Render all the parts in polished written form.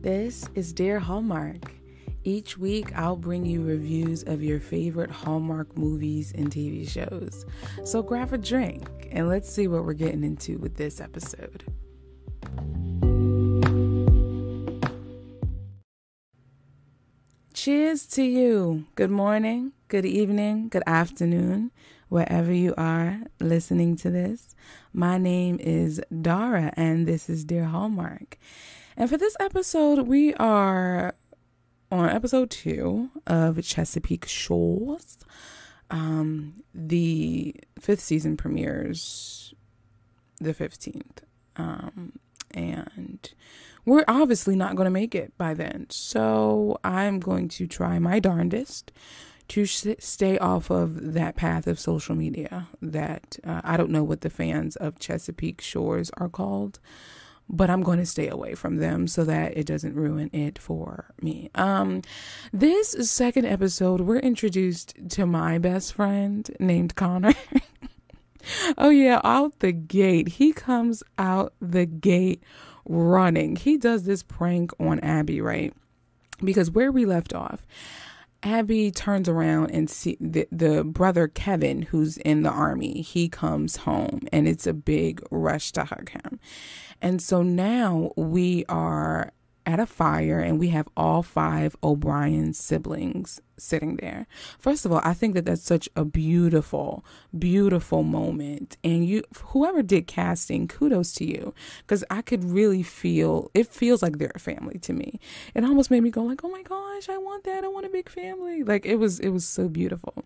This is Dear Hallmark. Each week, I'll bring you reviews of your favorite Hallmark movies and TV shows. So grab a drink and let's see what we're getting into with this episode. Cheers to you. Good morning, good evening, good afternoon, wherever you are listening to this. My name is Dara and this is Dear Hallmark. And for this episode, we are on episode 2 of Chesapeake Shores. The 5th season premieres the 15th. And we're obviously not going to make it by then. So I'm going to try my darndest to stay off of that path of social media that I don't know what the fans of Chesapeake Shores are called, but I'm going to stay away from them so that it doesn't ruin it for me. This second episode, we're introduced to my best friend named Connor. Oh yeah, out the gate. He comes out the gate running. He does this prank on Abby, right? Because where we left off, Abby turns around and see the brother Kevin, who's in the army. He comes home and it's a big rush to hug him. And so now we are at a fire and we have all 5 O'Brien siblings sitting there. First of all, I think that that's such a beautiful, beautiful moment. And whoever did casting, kudos to you, because I could really feel, it feels like they're a family to me. It almost made me go like, oh my gosh, I want that. I want a big family. Like it was so beautiful.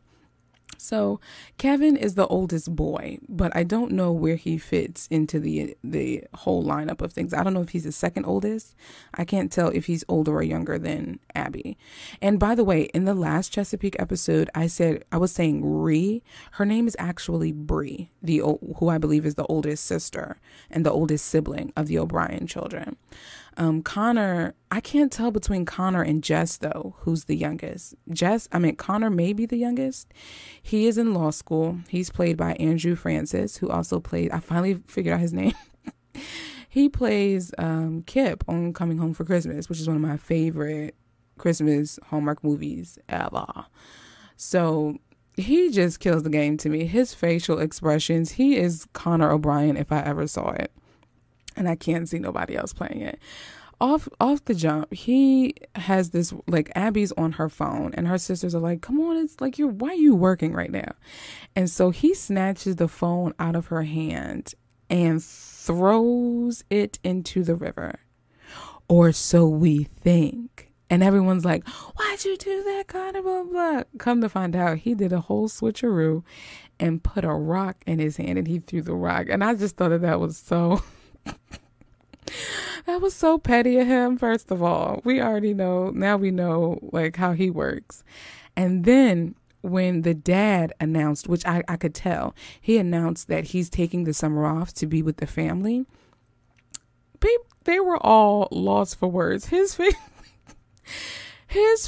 So Kevin is the oldest boy, but I don't know where he fits into the whole lineup of things. I don't know if he's the second oldest. I can't tell if he's older or younger than Abby. And by the way, in the last Chesapeake episode, I was saying Ree. Her name is actually Bree, who I believe is the oldest sister and the oldest sibling of the O'Brien children. Connor, I can't tell between Connor and Jess, though, who's the youngest. Connor may be the youngest. He is in law school. He's played by Andrew Francis, who also played, I finally figured out his name. He plays Kip on Coming Home for Christmas, which is one of my favorite Christmas Hallmark movies ever. So he just kills the game to me. His facial expressions, he is Connor O'Brien if I ever saw it. And I can't see nobody else playing it. Off the jump, he has this, like, Abby's on her phone and her sisters are like, come on, it's like, why are you working right now? And so he snatches the phone out of her hand and throws it into the river. Or so we think. And everyone's like, why'd you do that? Kind of blah, blah. Come to find out, he did a whole switcheroo and put a rock in his hand and he threw the rock. And I just thought that was so... That was so petty of him. First of all, we already know, now we know like how he works. And then when the dad announced, which I could tell, he announced that he's taking the summer off to be with the family. They were all lost for words. His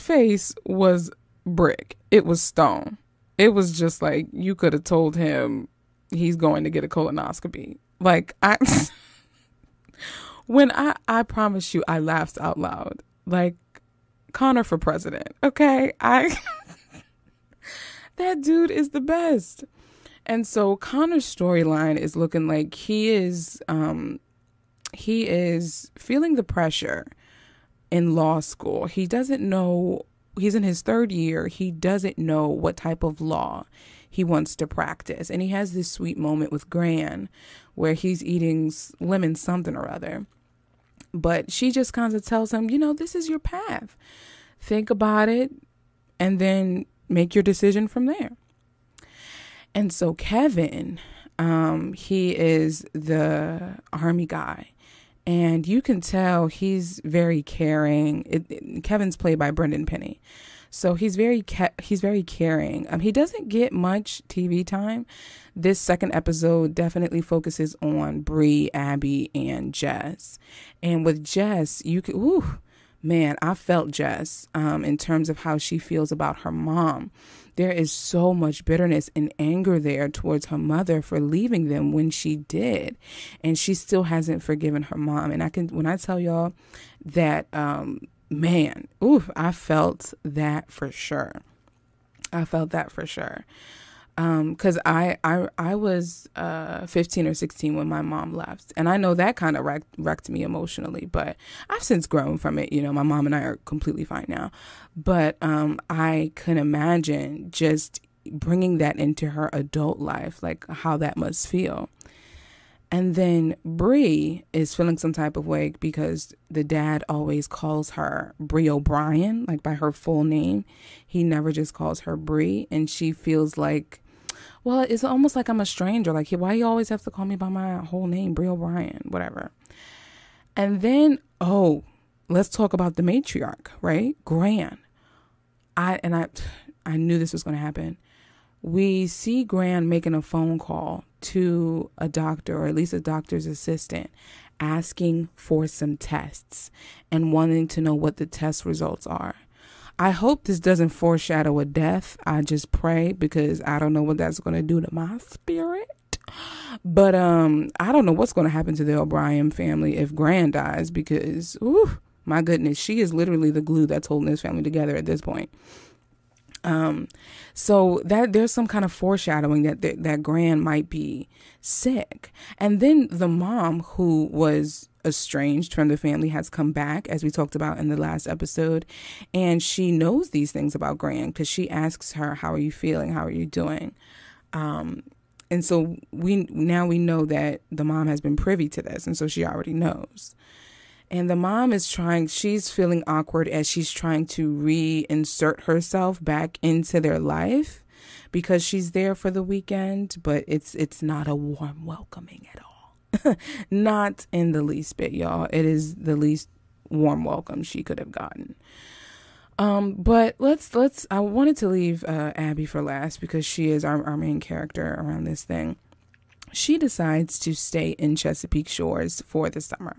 face was brick. It was stone. It was just like, you could have told him he's going to get a colonoscopy. Like when I promise you, I laughed out loud. Like, Connor for president, okay? That dude is the best. And so Connor's storyline is looking like he is feeling the pressure in law school. He doesn't know, he's in his 3rd year. He doesn't know what type of law he wants to practice. And he has this sweet moment with Gran where he's eating lemon something or other. But she just kind of tells him, this is your path. Think about it and then make your decision from there. And so Kevin, he is the army guy. And you can tell he's very caring. Kevin's played by Brendan Penny. So he's very caring. He doesn't get much TV time. This second episode definitely focuses on Bree, Abby, and Jess. And with Jess, man, I felt Jess in terms of how she feels about her mom. There is so much bitterness and anger there towards her mother for leaving them when she did. And she still hasn't forgiven her mom. And when I tell y'all that, man, I felt that for sure. I felt that for sure. Because I was 15 or 16 when my mom left. And I know that kind of wrecked me emotionally, but I've since grown from it. You know, my mom and I are completely fine now. But I can imagine just bringing that into her adult life, like how that must feel. And then Bree is feeling some type of way because the dad always calls her Bree O'Brien, like by her full name. He never just calls her Bree. And she feels like, well, it's almost like I'm a stranger. Like, why you always have to call me by my whole name, Bree O'Brien, whatever. And then, let's talk about the matriarch, right? Gran. I knew this was going to happen. We see Gran making a phone call to a doctor, or at least a doctor's assistant, asking for some tests and wanting to know what the test results are. I hope this doesn't foreshadow a death. I just pray, because I don't know what that's going to do to my spirit. But I don't know what's going to happen to the O'Brien family if Gran dies, because, my goodness, she is literally the glue that's holding this family together at this point. So that there's some kind of foreshadowing that Gran might be sick. And then the mom, who was estranged from the family, has come back, as we talked about in the last episode, and she knows these things about Gran because she asks her, how are you feeling? How are you doing? And so we know that the mom has been privy to this, and so she already knows. And the mom she's feeling awkward as she's trying to reinsert herself back into their life, because she's there for the weekend, but it's not a warm welcoming at all. Not in the least bit, y'all. It is the least warm welcome she could have gotten. But I wanted to leave Abby for last, because she is our main character around this thing. She decides to stay in Chesapeake Shores for the summer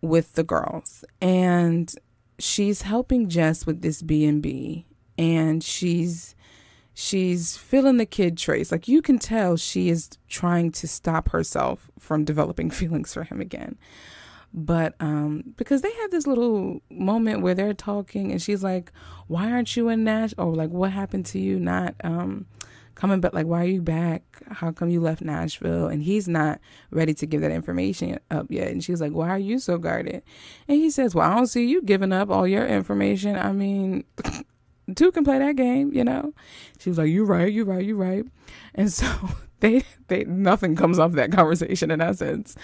with the girls, and she's helping Jess with this B&B, and she's feeling the kid traits. Like, you can tell she is trying to stop herself from developing feelings for him again. But because they have this little moment where they're talking, and she's like, why aren't you in Nashville? Or like, what happened to you not coming back? Like, why are you back? How come you left Nashville? And he's not ready to give that information up yet. And she's like, why are you so guarded? And he says, well, I don't see you giving up all your information. I mean, two can play that game, you know? She was like, you're right. And so they nothing comes off that conversation in essence.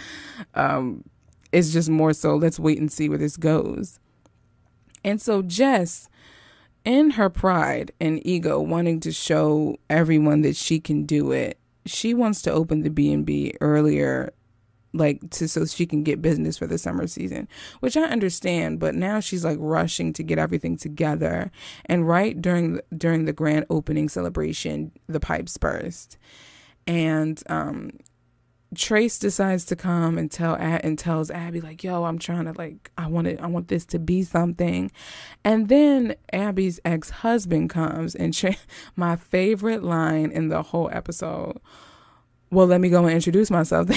It's just more so, let's wait and see where this goes. And so Jess, in her pride and ego, wanting to show everyone that she can do it, she wants to open the B&B earlier, so she can get business for the summer season, which I understand. But now she's like rushing to get everything together. And right during the grand opening celebration, the pipes burst, and Trace decides to come and tells Abby, like, yo, I'm trying to, I want this to be something. And then Abby's ex-husband comes, and my favorite line in the whole episode, well, let me go and introduce myself.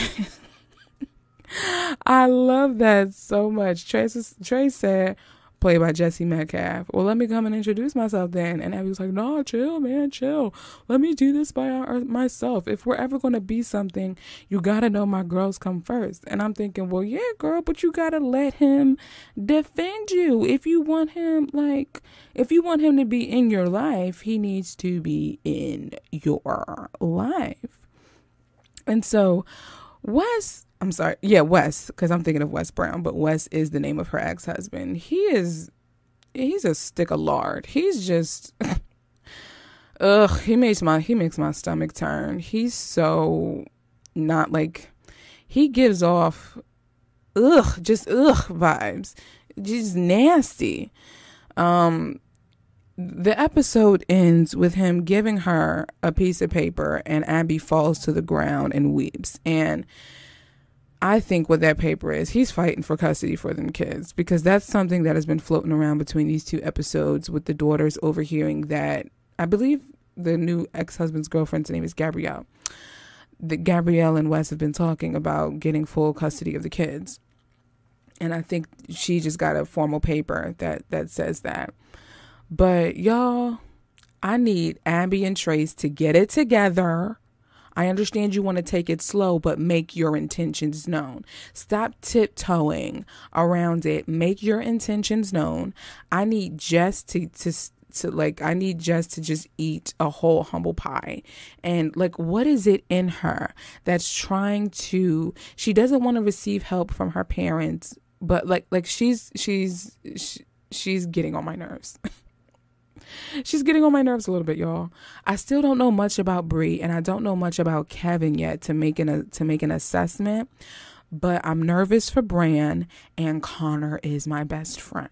I love that so much. Trace said, played by Jesse Metcalf, well, let me come and introduce myself then. And Abby was like, no, chill, man, chill. Let me do this by myself. If we're ever going to be something, you got to know my girls come first. And I'm thinking, well, yeah, girl, but you got to let him defend you. If you want him to be in your life, he needs to be in your life. And so Wes, because I'm thinking of Wes Brown, but Wes is the name of her ex-husband. He's a stick of lard. He's just, he makes my stomach turn. He's so not he gives off, vibes. Just nasty. The episode ends with him giving her a piece of paper, and Abby falls to the ground and weeps. And I think what that paper is, he's fighting for custody for them kids, because that's something that has been floating around between these two episodes, with the daughters overhearing that, I believe the new ex-husband's girlfriend's name is Gabrielle. Gabrielle and Wes have been talking about getting full custody of the kids. And I think she just got a formal paper that says that. But y'all, I need Abby and Trace to get it together. I understand you want to take it slow, but make your intentions known. Stop tiptoeing around it. Make your intentions known. I need Jess to just eat a whole humble pie. And like, what is it in her that's trying to, she doesn't want to receive help from her parents, but like she's getting on my nerves. She's getting on my nerves a little bit, y'all. I still don't know much about Bree, and I don't know much about Kevin yet to make an assessment. But I'm nervous for Bran, and Connor is my best friend.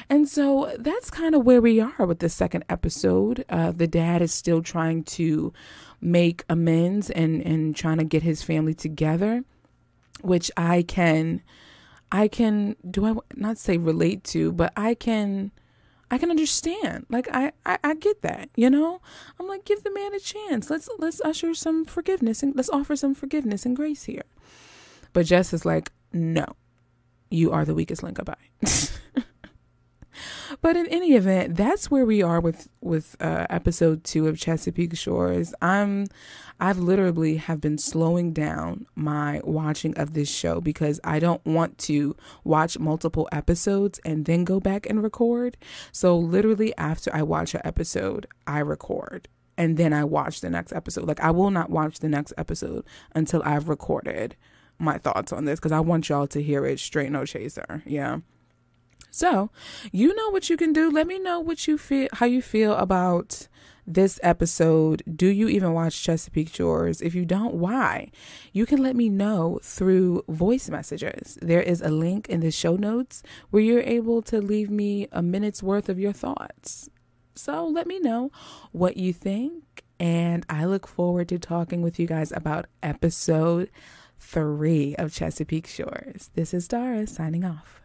And so that's kind of where we are with the second episode. The dad is still trying to make amends and trying to get his family together, which I can do I not say relate to, but I can understand. Like I get that, you know. I'm like, give the man a chance. Let's usher some forgiveness, and let's offer some forgiveness and grace here. But Jess is like, no, you are the weakest link. Goodbye. But in any event, that's where we are with episode 2 of Chesapeake Shores. I've literally have been slowing down my watching of this show, because I don't want to watch multiple episodes and then go back and record. So literally after I watch an episode, I record, and then I watch the next episode. Like, I will not watch the next episode until I've recorded my thoughts on this, because I want y'all to hear it straight, no chaser. Yeah. So, you know what you can do. Let me know what you feel, how you feel about this episode. Do you even watch Chesapeake Shores? If you don't, why? You can let me know through voice messages. There is a link in the show notes where you're able to leave me a minute's worth of your thoughts. So let me know what you think. And I look forward to talking with you guys about episode 3 of Chesapeake Shores. This is Dara signing off.